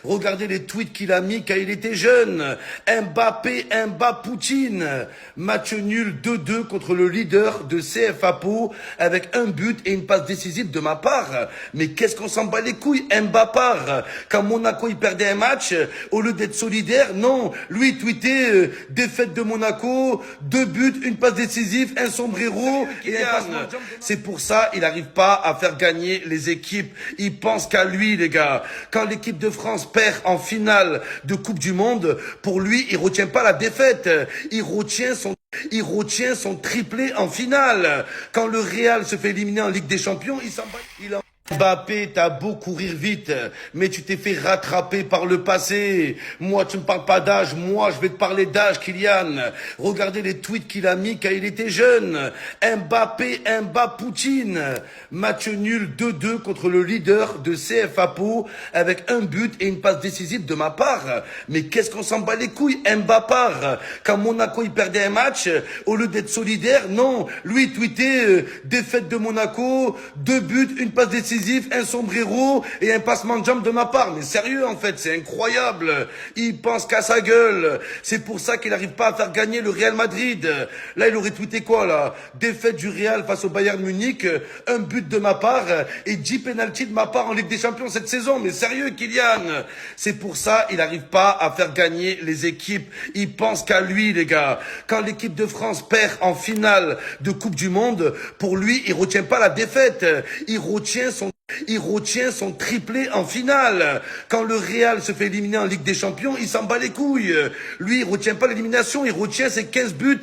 Regardez les tweets qu'il a mis quand il était jeune. Mbappé, Poutine. Match nul 2-2 contre le leader de CFA Pau avec un but et une passe décisive de ma part. Mais qu'est-ce qu'on s'en bat les couilles, Mbappé. Quand Monaco il perdait un match, au lieu d'être solidaire, non. Lui il tweetait défaite de Monaco, 2 buts, une passe décisive, un sombrero et un passement. C'est pour ça il n'arrive pas à faire gagner les équipes. Il pense qu'à lui, les gars. Quand l'équipe de France perd en finale de Coupe du Monde, pour lui, il retient pas la défaite. Il retient son triplé en finale. Quand le Real se fait éliminer en Ligue des Champions, il s'en bat. Mbappé, t'as beau courir vite, mais tu t'es fait rattraper par le passé. Moi, tu me parles pas d'âge, moi, je vais te parler d'âge, Kylian. Regardez les tweets qu'il a mis quand il était jeune. Mbappé, Poutine. Match nul 2-2 contre le leader de CFA Pau avec un but et une passe décisive de ma part. Mais qu'est-ce qu'on s'en bat les couilles, Mbappé. Quand Monaco il perdait un match, au lieu d'être solidaire, non. Lui, il tweetait défaite de Monaco, 2 buts, une passe décisive, un sombrero et un passement de jambe de ma part. Mais sérieux, en fait, c'est incroyable. Il pense qu'à sa gueule. C'est pour ça qu'il n'arrive pas à faire gagner le Real Madrid. Là, il aurait tweeté quoi, là? Défaite du Real face au Bayern Munich, un but de ma part et 10 pénaltys de ma part en Ligue des Champions cette saison. Mais sérieux, Kylian. C'est pour ça il n'arrive pas à faire gagner les équipes. Il pense qu'à lui, les gars. Quand l'équipe de France perd en finale de Coupe du Monde, pour lui, il retient pas la défaite. Il retient son triplé en finale. Quand le Real se fait éliminer en Ligue des Champions, il s'en bat les couilles. Lui, il retient pas l'élimination, il retient ses 15 buts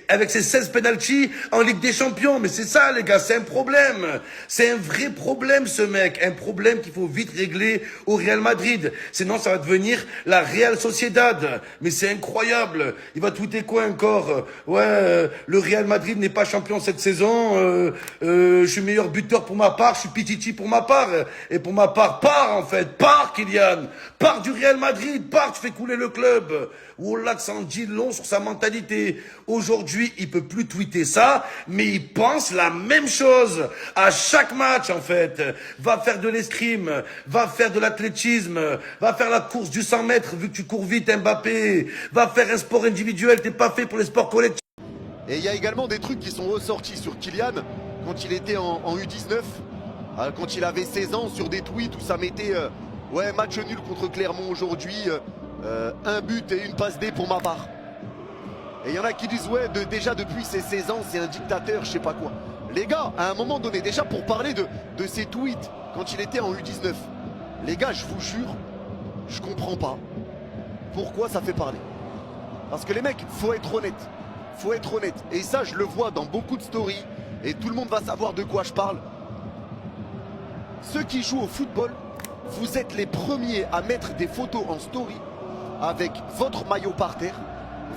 avec ses 16 penalties en Ligue des Champions. Mais c'est ça, les gars, c'est un problème. C'est un vrai problème, ce mec. Un problème qu'il faut vite régler au Real Madrid. Sinon, ça va devenir la Real Sociedad. Mais c'est incroyable. Il va tweeter quoi encore? Le Real Madrid n'est pas champion cette saison. Je suis meilleur buteur pour ma part. Je suis Pititi pour ma part. Et pour ma part, pars en fait. Pars, Kylian. Pars du Real Madrid. Pars, tu fais couler le club. Wallah, que ça en dit long sur sa mentalité. Aujourd'hui, il peut plus tweeter ça, mais il pense la même chose à chaque match, en fait. Va faire de l'escrime, va faire de l'athlétisme, va faire la course du 100 mètres, vu que tu cours vite, Mbappé. Va faire un sport individuel, t'es pas fait pour les sports collectifs. Et il y a également des trucs qui sont ressortis sur Kylian quand il était en U19, quand il avait 16 ans, sur des tweets où ça mettait match nul contre Clermont aujourd'hui, un but et une passe D pour ma part. Et il y en a qui disent déjà depuis ses 16 ans c'est un dictateur, je sais pas quoi. Les gars, à un moment donné, déjà pour parler de ses tweets quand il était en U19, les gars, je vous jure, je comprends pas pourquoi ça fait parler. Parce que les mecs, faut être honnête. Faut être honnête. Et ça, je le vois dans beaucoup de stories. Et tout le monde va savoir de quoi je parle. Ceux qui jouent au football, vous êtes les premiers à mettre des photos en story avec votre maillot par terre,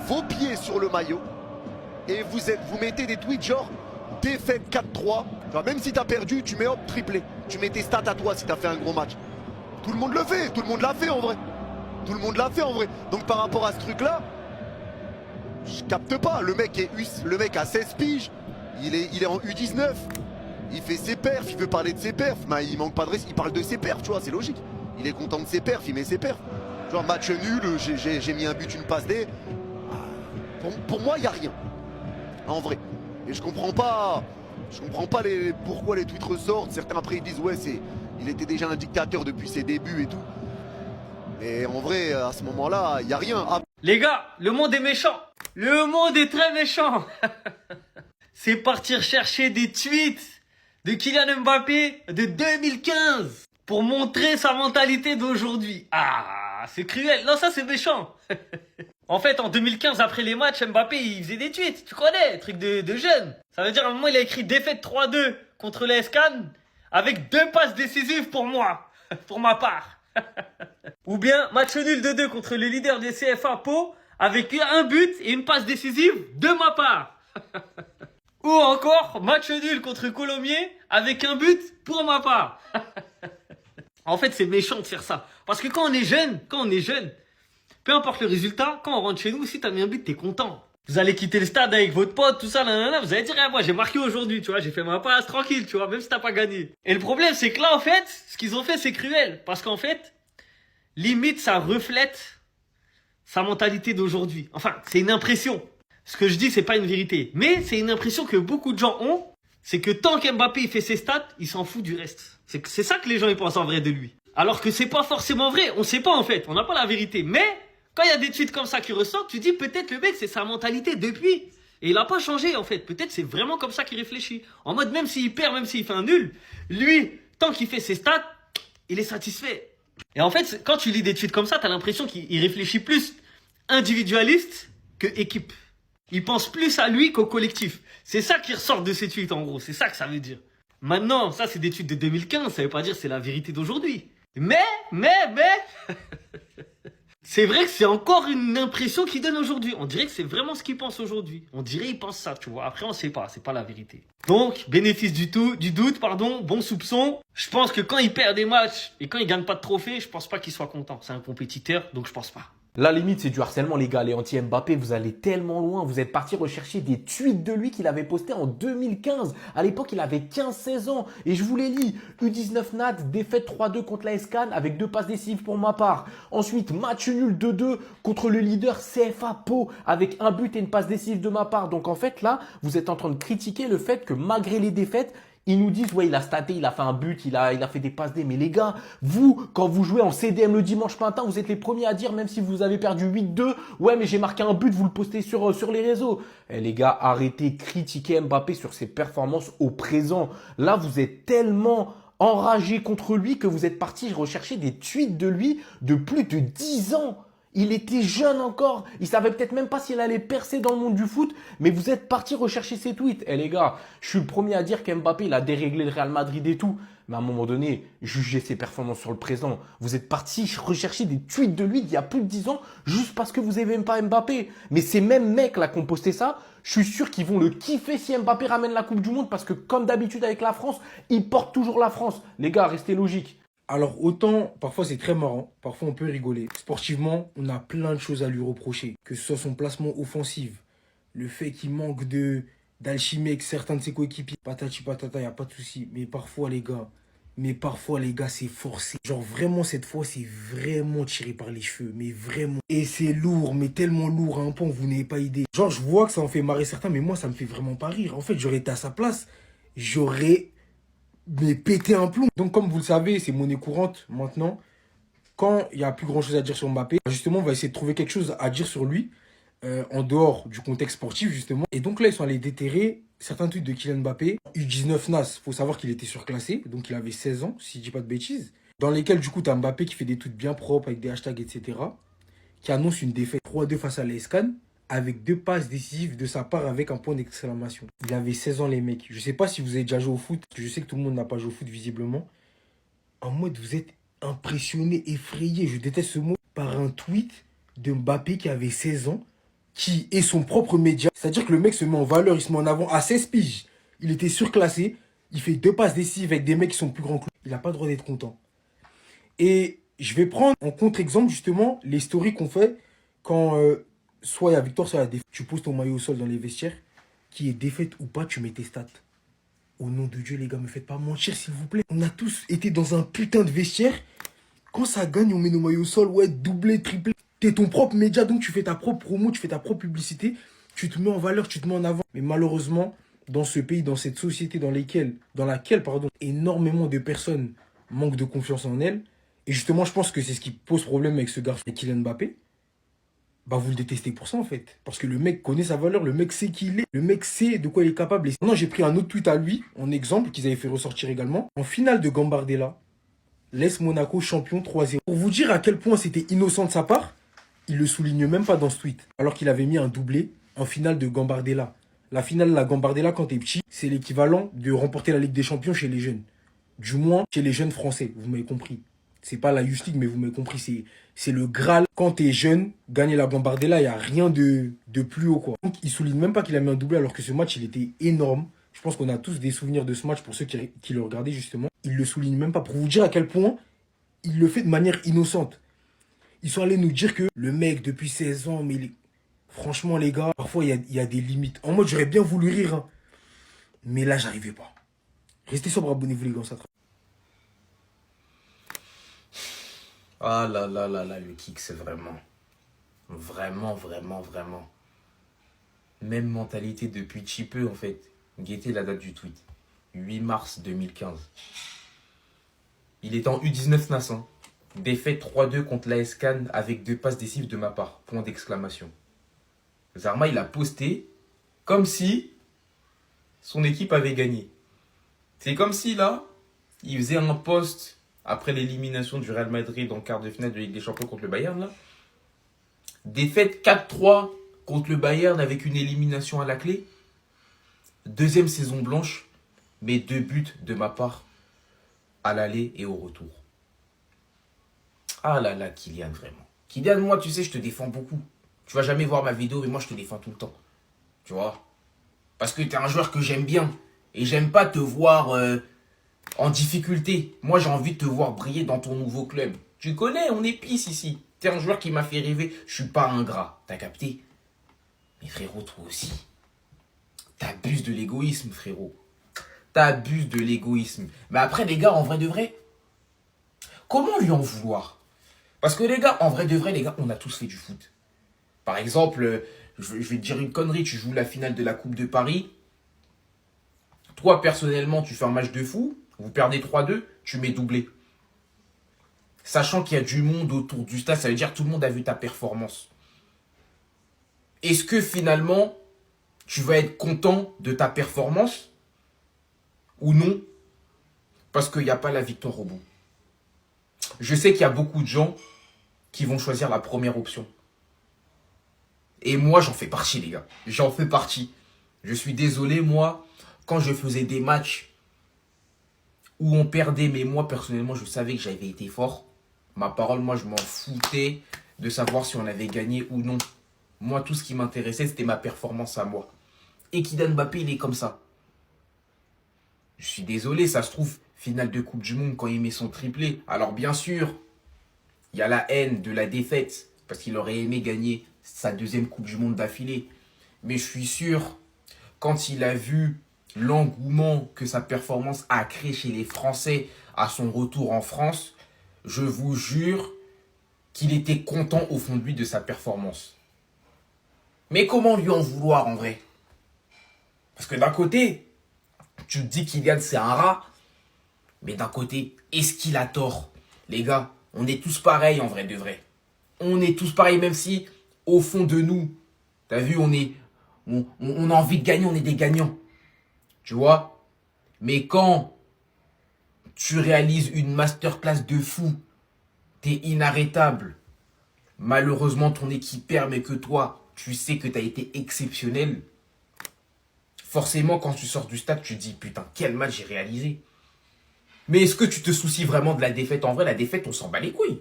vos pieds sur le maillot. Et vous mettez des tweets genre défaite 4-3. Même si tu as perdu, tu mets hop triplé. Tu mets tes stats à toi si tu as fait un gros match. Tout le monde le fait. Tout le monde l'a fait en vrai. Tout le monde l'a fait en vrai. Donc par rapport à ce truc-là, je capte pas. Le mec a 16 piges. Il est en U19. Il fait ses perfs. Il veut parler de ses perfs. Mais il manque pas de respect. Il parle de ses perfs, tu vois, c'est logique. Il est content de ses perfs. Il met ses perfs. Genre match nul, j'ai mis un but, une passe D. Pour moi, il n'y a rien. En vrai. Et je comprends pas pourquoi les tweets ressortent. Certains après ils disent il était déjà un dictateur depuis ses débuts et tout. Mais en vrai, à ce moment-là, il n'y a rien. Les gars, le monde est méchant. Le monde est très méchant. C'est partir chercher des tweets de Kylian Mbappé de 2015 pour montrer sa mentalité d'aujourd'hui. Ah, c'est cruel. Non, ça c'est méchant. En fait, en 2015, après les matchs, Mbappé, il faisait des tweets. Tu connais, truc de jeune. Ça veut dire, à un moment, il a écrit défaite 3-2 contre l'AS Cannes avec 2 passes décisives pour moi, pour ma part. Ou bien, match nul 2-2 contre le leader des CFA Pau avec un but et une passe décisive de ma part. Ou encore, match nul contre Colomiers avec un but pour ma part. En fait, c'est méchant de faire ça. Parce que quand on est jeune, peu importe le résultat, quand on rentre chez nous, si t'as mis un but, t'es content. Vous allez quitter le stade avec votre pote, tout ça, vous allez dire, moi j'ai marqué aujourd'hui, tu vois, j'ai fait ma passe tranquille, tu vois, même si t'as pas gagné. Et le problème, c'est que là, en fait, ce qu'ils ont fait, c'est cruel. Parce qu'en fait, limite, ça reflète sa mentalité d'aujourd'hui. Enfin, c'est une impression. Ce que je dis, c'est pas une vérité. Mais c'est une impression que beaucoup de gens ont. C'est que tant qu'Mbappé il fait ses stats, il s'en fout du reste. C'est ça que les gens ils pensent en vrai de lui. Alors que c'est pas forcément vrai. On sait pas en fait. On n'a pas la vérité. Mais quand il y a des tweets comme ça qui ressortent, tu dis peut-être le mec c'est sa mentalité depuis. Et il a pas changé en fait. Peut-être c'est vraiment comme ça qu'il réfléchit. En mode même s'il perd, même s'il fait un nul, lui, tant qu'il fait ses stats, il est satisfait. Et en fait, quand tu lis des tweets comme ça, t'as l'impression qu'il réfléchit plus individualiste que équipe. Il pense plus à lui qu'au collectif. C'est ça qui ressort de ces tweets en gros. C'est ça que ça veut dire. Maintenant, ça c'est des tweets de 2015. Ça veut pas dire que c'est la vérité d'aujourd'hui. Mais c'est vrai que c'est encore une impression qu'il donne aujourd'hui. On dirait que c'est vraiment ce qu'il pense aujourd'hui. On dirait qu'il pense ça, tu vois. Après, on sait pas. C'est pas la vérité. Donc, bénéfice du doute, bon soupçon. Je pense que quand il perd des matchs et quand il gagne pas de trophée, je pense pas qu'il soit content. C'est un compétiteur, donc je pense pas. La limite, c'est du harcèlement, les gars. Les anti-Mbappé, vous allez tellement loin. Vous êtes parti rechercher des tweets de lui qu'il avait postés en 2015. À l'époque, il avait 15-16 ans. Et je vous les lis. U19 Nat, défaite 3-2 contre la SCAN avec 2 passes décisives pour ma part. Ensuite, match nul 2-2 contre le leader CFA Pau avec 1 but et une passe décisive de ma part. Donc en fait, là, vous êtes en train de critiquer le fait que malgré les défaites, ils nous disent, ouais, il a staté, il a fait un but, il a fait des passes D. Mais les gars, vous, quand vous jouez en CDM le dimanche matin, vous êtes les premiers à dire, même si vous avez perdu 8-2, ouais, mais j'ai marqué un but, vous le postez sur les réseaux. Eh, les gars, arrêtez, critiquer Mbappé sur ses performances au présent. Là, vous êtes tellement enragé contre lui que vous êtes parti rechercher des tweets de lui de plus de 10 ans. Il était jeune encore. Il savait peut-être même pas s'il allait percer dans le monde du foot. Mais vous êtes parti rechercher ses tweets. Eh les gars, je suis le premier à dire qu'Mbappé, il a déréglé le Real Madrid et tout. Mais à un moment donné, jugez ses performances sur le présent. Vous êtes parti rechercher des tweets de lui d'il y a plus de 10 ans juste parce que vous n'aimez même pas Mbappé. Mais ces mêmes mecs là qui ont posté ça, je suis sûr qu'ils vont le kiffer si Mbappé ramène la Coupe du Monde parce que comme d'habitude avec la France, il porte toujours la France. Les gars, restez logiques. Alors autant, parfois c'est très marrant, parfois on peut rigoler. Sportivement, on a plein de choses à lui reprocher. Que ce soit son placement offensif, le fait qu'il manque d'alchimie avec certains de ses coéquipiers. Patati patata, y a pas de souci. Mais parfois les gars, c'est forcé. Genre vraiment cette fois, c'est vraiment tiré par les cheveux. Mais vraiment. Et c'est lourd, mais tellement lourd à un point que vous n'avez pas idée. Genre je vois que ça en fait marrer certains, mais moi ça me fait vraiment pas rire. En fait, j'aurais été à sa place, j'aurais... mais péter un plomb. Donc comme vous le savez, c'est monnaie courante maintenant. Quand il n'y a plus grand chose à dire sur Mbappé, justement on va essayer de trouver quelque chose à dire sur lui en dehors du contexte sportif justement. Et donc là ils sont allés déterrer certains tweets de Kylian Mbappé. U19 NAS, faut savoir qu'il était surclassé, donc il avait 16 ans si je dis pas de bêtises. Dans lesquels du coup tu as Mbappé qui fait des tweets bien propres avec des hashtags etc. Qui annonce une défaite 3-2 face à la SCAN avec 2 passes décisives de sa part avec un point d'exclamation. Il avait 16 ans les mecs. Je sais pas si vous avez déjà joué au foot, parce que je sais que tout le monde n'a pas joué au foot visiblement. En mode vous êtes impressionné, effrayé, je déteste ce mot, par un tweet de Mbappé qui avait 16 ans, qui est son propre média. C'est-à-dire que le mec se met en valeur, il se met en avant à 16 piges. Il était surclassé, il fait 2 passes décisives avec des mecs qui sont plus grands que lui. Il n'a pas le droit d'être content. Et je vais prendre en contre-exemple justement les stories qu'on fait quand... soit il y a victoire, soit il y a défaite. Tu poses ton maillot au sol dans les vestiaires. Qui est défaite ou pas, tu mets tes stats. Au nom de Dieu, les gars, me faites pas mentir, s'il vous plaît. On a tous été dans un putain de vestiaire. Quand ça gagne, on met nos maillots au sol. Ouais, doublé, triplé. T'es ton propre média, donc tu fais ta propre promo, tu fais ta propre publicité. Tu te mets en valeur, tu te mets en avant. Mais malheureusement, dans ce pays, dans cette société dans laquelle énormément de personnes manquent de confiance en elles. Et justement, je pense que c'est ce qui pose problème avec ce garçon, Kylian Mbappé. Bah vous le détestez pour ça en fait. Parce que le mec connaît sa valeur, le mec sait qui il est, le mec sait de quoi il est capable. Et maintenant j'ai pris un autre tweet à lui, en exemple, qu'ils avaient fait ressortir également. En finale de Gambardella, laisse Monaco champion 3-0. Pour vous dire à quel point c'était innocent de sa part, il le souligne même pas dans ce tweet. Alors qu'il avait mis un doublé en finale de Gambardella. La finale de la Gambardella quand t'es petit, c'est l'équivalent de remporter la Ligue des Champions chez les jeunes. Du moins chez les jeunes français, vous m'avez compris. C'est pas la Youth League, mais vous m'avez compris, c'est le Graal. Quand t'es jeune, gagner la Gambardella, il n'y a rien de plus haut, quoi. Donc, il souligne même pas qu'il a mis un doublé, alors que ce match, il était énorme. Je pense qu'on a tous des souvenirs de ce match, pour ceux qui le regardaient, justement. Il le souligne même pas, pour vous dire à quel point il le fait de manière innocente. Ils sont allés nous dire que le mec, depuis 16 ans, mais franchement, les gars, parfois, il y a des limites. En mode, j'aurais bien voulu rire, hein. Mais là, j'arrivais pas. Restez sobre, abonnez-vous, les gars, ça Ah là là là là, le kick, c'est vraiment. Vraiment, vraiment, vraiment. Même mentalité depuis Chipeux, en fait. Guettez la date du tweet. 8 mars 2015. Il est en U19 NAS. Hein. Défaite 3-2 contre l'AS Cannes avec 2 passes décisives de ma part. Point d'exclamation. Zarma, il a posté comme si son équipe avait gagné. C'est comme si, là, il faisait un post après l'élimination du Real Madrid en quart de finale de Ligue des Champions contre le Bayern, là. Défaite 4-3 contre le Bayern avec une élimination à la clé. Deuxième saison blanche, mais 2 buts de ma part à l'aller et au retour. Ah là là, Kylian, vraiment. Kylian, moi, tu sais, je te défends beaucoup. Tu vas jamais voir ma vidéo, mais moi, je te défends tout le temps. Tu vois? Parce que t'es un joueur que j'aime bien. Et j'aime pas te voir en difficulté. Moi, j'ai envie de te voir briller dans ton nouveau club. Tu connais, on est pisse ici. T'es un joueur qui m'a fait rêver. Je suis pas ingrat. T'as capté? Mais frérot, toi aussi. T'abuses de l'égoïsme, frérot. T'abuses de l'égoïsme. Mais après, les gars, en vrai de vrai, comment lui en vouloir? Parce que les gars, en vrai de vrai, les gars, on a tous fait du foot. Par exemple, je vais te dire une connerie. Tu joues la finale de la Coupe de Paris. Toi, personnellement, tu fais un match de fou. Vous perdez 3-2, tu mets doublé. Sachant qu'il y a du monde autour du stade, ça veut dire que tout le monde a vu ta performance. Est-ce que finalement, tu vas être content de ta performance ou non? Parce qu'il n'y a pas la victoire au bout. Je sais qu'il y a beaucoup de gens qui vont choisir la première option. Et moi, j'en fais partie, les gars. J'en fais partie. Je suis désolé, moi, quand je faisais des matchs où on perdait, mais moi, personnellement, je savais que j'avais été fort. Ma parole, moi, je m'en foutais de savoir si on avait gagné ou non. Moi, tout ce qui m'intéressait, c'était ma performance à moi. Et Kylian Mbappé, il est comme ça. Je suis désolé, ça se trouve, finale de Coupe du Monde, quand il met son triplé. Alors, bien sûr, il y a la haine de la défaite, parce qu'il aurait aimé gagner sa deuxième Coupe du Monde d'affilée. Mais je suis sûr, quand il a vu l'engouement que sa performance a créé chez les Français à son retour en France, je vous jure qu'il était content au fond de lui de sa performance. Mais comment lui en vouloir en vrai? Parce que d'un côté, tu te dis Kylian c'est un rat, mais d'un côté, est-ce qu'il a tort? Les gars, on est tous pareils en vrai de vrai. On est tous pareils, même si au fond de nous, t'as vu, on a envie de gagner, on est des gagnants. Tu vois? Mais quand tu réalises une masterclass de fou, t'es inarrêtable. Malheureusement, ton équipe perd, mais que toi, tu sais que t'as été exceptionnel. Forcément, quand tu sors du stade, tu te dis, putain, quel match j'ai réalisé. Mais est-ce que tu te soucies vraiment de la défaite? En vrai, la défaite, on s'en bat les couilles.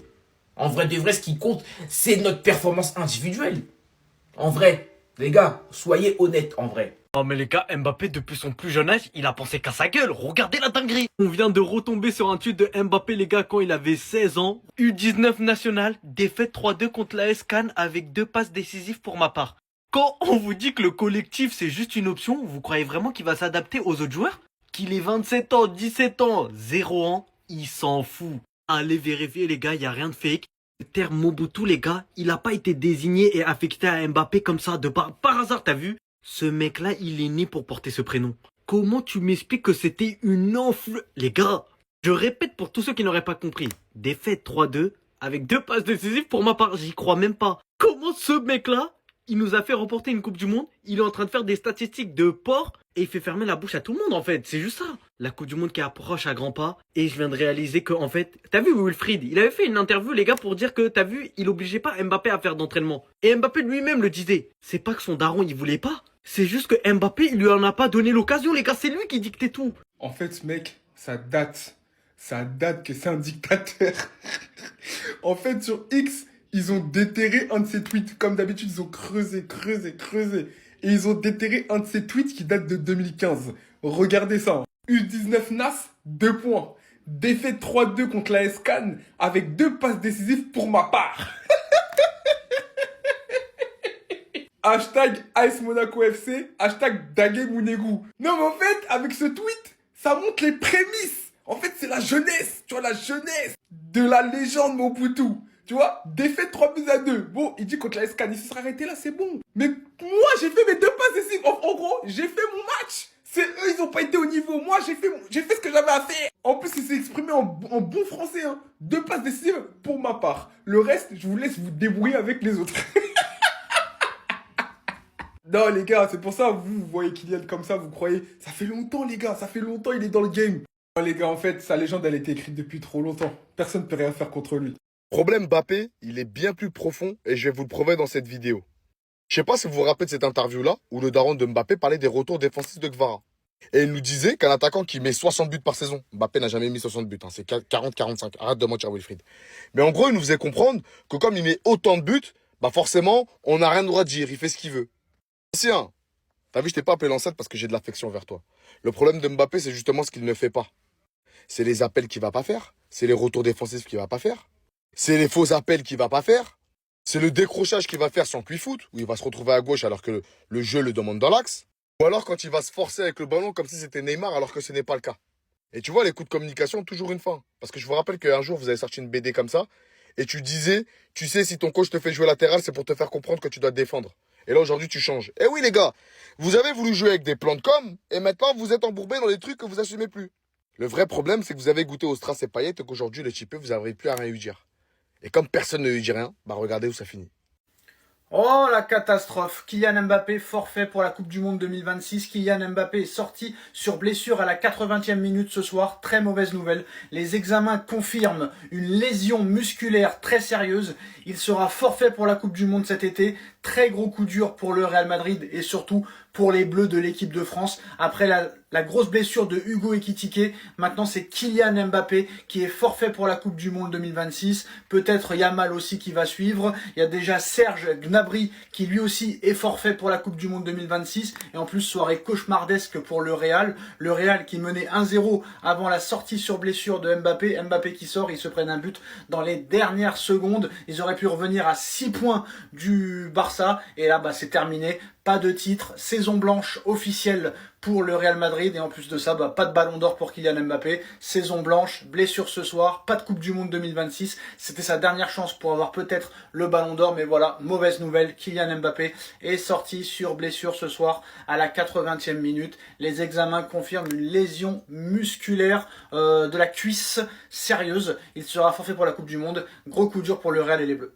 En vrai, de vrai, ce qui compte, c'est notre performance individuelle. En vrai, les gars, soyez honnêtes, en vrai. Oh mais les gars, Mbappé depuis son plus jeune âge, il a pensé qu'à sa gueule, regardez la dinguerie. On vient de retomber sur un tweet de Mbappé les gars quand il avait 16 ans. U19 national, défaite 3-2 contre l'AS Cannes avec 2 passes décisives pour ma part. Quand on vous dit que le collectif c'est juste une option, vous croyez vraiment qu'il va s'adapter aux autres joueurs? Qu'il ait 27 ans, 17 ans, 0 ans, il s'en fout. Allez vérifier les gars, il n'y a rien de fake. Le terme Mobutu les gars, il n'a pas été désigné et affecté à Mbappé comme ça de par hasard, t'as vu? Ce mec-là, il est né pour porter ce prénom. Comment tu m'expliques que c'était une Les gars, je répète pour tous ceux qui n'auraient pas compris. Défaite 3-2 avec 2 passes décisives pour ma part, j'y crois même pas. Comment ce mec-là, il nous a fait remporter une Coupe du Monde, il est en train de faire des statistiques de porc et il fait fermer la bouche à tout le monde en fait, c'est juste ça. La Coupe du Monde qui approche à grands pas et je viens de réaliser que en fait, t'as vu Wilfried, il avait fait une interview les gars pour dire que t'as vu, il obligeait pas Mbappé à faire d'entraînement. Et Mbappé lui-même le disait, c'est pas que son daron il voulait pas. C'est juste que Mbappé, il lui en a pas donné l'occasion, les gars. C'est lui qui dictait tout. En fait, mec, ça date. Ça date que c'est un dictateur. En fait, sur X, ils ont déterré un de ses tweets. Comme d'habitude, ils ont creusé. Et ils ont déterré un de ses tweets qui date de 2015. Regardez ça. Hein. U19 NAS, 2 points. Défaite 3-2 contre l'AS Cannes avec 2 passes décisives pour ma part. Hashtag AS Monaco FC, hashtag Daguet Mounegou. Non mais en fait, avec ce tweet, ça montre les prémices. En fait, c'est la jeunesse, tu vois, la jeunesse. de la légende, mon poutou. Tu vois, défaite 3-2. Bon, il dit contre la SCAN, il se sera arrêté là, c'est bon. Mais moi, j'ai fait mes 2 passes décisives. En gros, j'ai fait mon match. C'est eux, ils ont pas été au niveau. Moi, j'ai fait ce que j'avais à faire. En plus, il s'est exprimé en bon français. Hein. 2 passes décisives pour ma part. Le reste, je vous laisse vous débrouiller avec les autres. Non, les gars, c'est pour ça, vous voyez Kylian comme ça, vous croyez. Ça fait longtemps, les gars, ça fait longtemps, il est dans le game. Non, les gars, en fait, sa légende, elle a été écrite depuis trop longtemps. Personne ne peut rien faire contre lui. Problème Mbappé, il est bien plus profond et je vais vous le prouver dans cette vidéo. Je sais pas si vous vous rappelez de cette interview-là où le daron de Mbappé parlait des retours défensifs de Kvara. Et il nous disait qu'un attaquant qui met 60 buts par saison, Mbappé n'a jamais mis 60 buts, hein, c'est 40-45, arrête de mentir Wilfried. Mais en gros, il nous faisait comprendre que comme il met autant de buts, bah forcément, on n'a rien le droit de dire, il fait ce qu'il veut. Tiens, t'as vu, je t'ai pas appelé l'ancêtre parce que j'ai de l'affection vers toi. Le problème de Mbappé, c'est justement ce qu'il ne fait pas. C'est les appels qu'il va pas faire, c'est les retours défensifs qu'il va pas faire, c'est les faux appels qu'il va pas faire, c'est le décrochage qu'il va faire sans cuit-foot, où il va se retrouver à gauche alors que le jeu le demande dans l'axe, ou alors quand il va se forcer avec le ballon comme si c'était Neymar alors que ce n'est pas le cas. Et tu vois, les coups de communication ont toujours une fin. Parce que je vous rappelle qu'un jour, vous avez sorti une BD comme ça, et tu disais, tu sais, si ton coach te fait jouer latéral, c'est pour te faire comprendre que tu dois te défendre. Et là, aujourd'hui, tu changes. Eh oui, les gars, vous avez voulu jouer avec des plans de com, et maintenant, vous êtes embourbés dans des trucs que vous assumez plus. Le vrai problème, c'est que vous avez goûté au strass et paillettes et qu'aujourd'hui, le type, vous n'arrivez plus à rien lui dire. Et comme personne ne lui dit rien, bah regardez où ça finit. Oh la catastrophe, Kylian Mbappé forfait pour la Coupe du Monde 2026, Kylian Mbappé est sorti sur blessure à la 80e minute ce soir, très mauvaise nouvelle. Les examens confirment une lésion musculaire très sérieuse, il sera forfait pour la Coupe du Monde cet été, très gros coup dur pour le Real Madrid et surtout pour les Bleus de l'équipe de France. Après la grosse blessure de Hugo Ekitike, maintenant c'est Kylian Mbappé qui est forfait pour la Coupe du Monde 2026. Peut-être Yamal aussi qui va suivre. Il y a déjà Serge Gnabry qui lui aussi est forfait pour la Coupe du Monde 2026. Et en plus, soirée cauchemardesque pour le Real. Le Real qui menait 1-0 avant la sortie sur blessure de Mbappé. Mbappé qui sort, ils se prennent un but dans les dernières secondes. Ils auraient pu revenir à 6 points du Barça. Et là, bah, c'est terminé. Pas de titre, saison blanche officielle pour le Real Madrid et en plus de ça, bah, pas de ballon d'or pour Kylian Mbappé, saison blanche, blessure ce soir, pas de Coupe du Monde 2026, c'était sa dernière chance pour avoir peut-être le ballon d'or, mais voilà, mauvaise nouvelle, Kylian Mbappé est sorti sur blessure ce soir à la 80e minute, les examens confirment une lésion musculaire de la cuisse sérieuse, il sera forfait pour la Coupe du Monde, gros coup dur pour le Real et les Bleus.